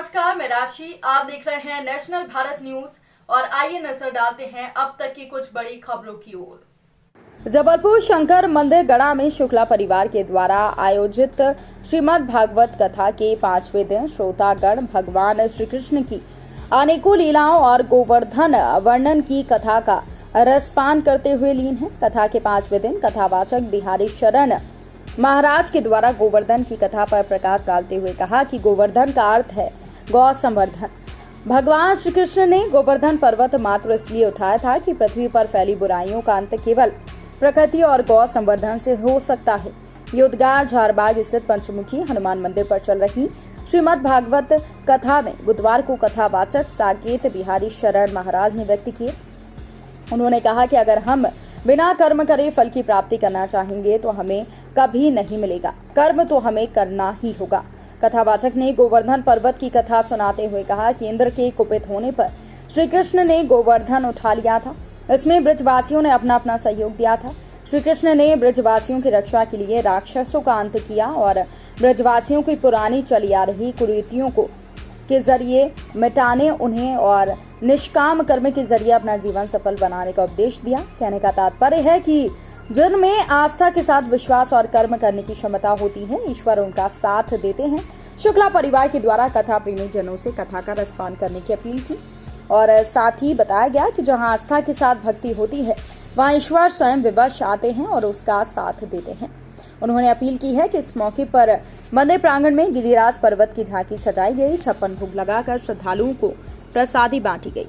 नमस्कार, मैं राशि। आप देख रहे हैं नेशनल भारत न्यूज और आइए नजर डालते हैं अब तक की कुछ बड़ी खबरों की ओर। जबलपुर शंकर मंदिर गढ़ा में शुक्ला परिवार के द्वारा आयोजित श्रीमद् भागवत कथा के 5वें दिन श्रोतागण भगवान श्री कृष्ण की अनेकों लीलाओं और गोवर्धन वर्णन की कथा का रसपान करते हुए लीन है। कथा के 5वें दिन कथावाचक बिहारी शरण महाराज के द्वारा गोवर्धन की कथा पर प्रकाश डालते हुए कहा कि गोवर्धन का अर्थ है गौ संवर्धन। भगवान श्री कृष्ण ने गोवर्धन पर्वत मात्र इसलिए उठाया था कि पृथ्वी पर फैली बुराइयों का अंत केवल प्रकृति और गौ संवर्धन से हो सकता है। योदगार झारबाग स्थित पंचमुखी हनुमान मंदिर पर चल रही श्रीमद् भागवत कथा में बुधवार को कथावाचक साकेत बिहारी शरण महाराज ने व्यक्त किए। उन्होंने कहा कि अगर हम बिना कर्म करे फल की प्राप्ति करना चाहेंगे तो हमें कभी नहीं मिलेगा। कर्म तो हमें करना ही होगा। कथावाचक ने गोवर्धन पर्वत की कथा सुनाते हुए कहा कि इंद्र के कुपित होने पर श्री कृष्ण ने गोवर्धन उठा लिया था। इसमें ब्रजवासियों ने अपना अपना सहयोग दिया था। श्री कृष्ण ने ब्रजवासियों की रक्षा के लिए राक्षसों का अंत किया और ब्रजवासियों की पुरानी चली आ रही कुरीतियों को के जरिए मिटाने, उन्हें और निष्काम कर्म के जरिए अपना जीवन सफल बनाने का उपदेश दिया। कहने का तात्पर्य है कि जिनमें आस्था के साथ विश्वास और कर्म करने की क्षमता होती है, ईश्वर उनका साथ देते हैं। शुक्ला परिवार के द्वारा कथा प्रेमी जनों से कथा का रसपान करने की अपील की और साथ ही बताया गया कि जहां आस्था के साथ भक्ति होती है वहां ईश्वर स्वयं विवश आते हैं और उसका साथ देते हैं। उन्होंने अपील की है कि इस मौके पर मंदिर प्रांगण में गिरिराज पर्वत की झांकी सजाई गई। 56 भोग लगाकर श्रद्धालुओं को प्रसादी बांटी गई।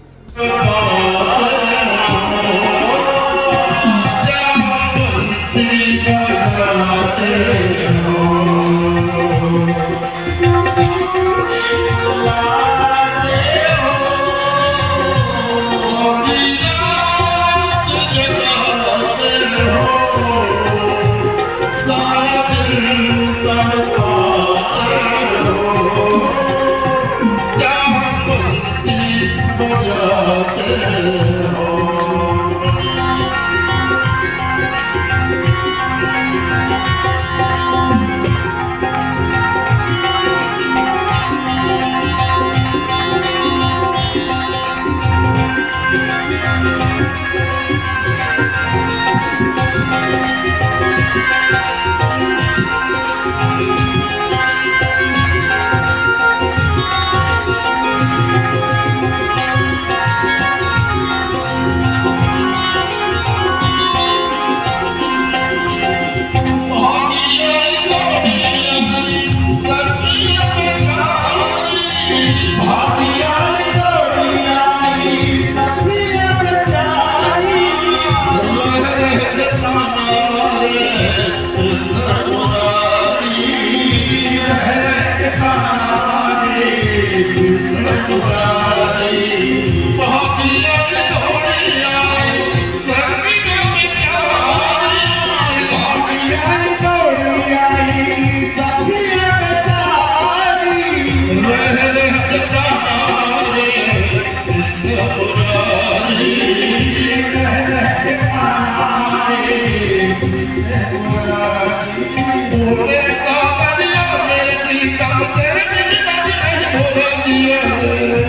मेरे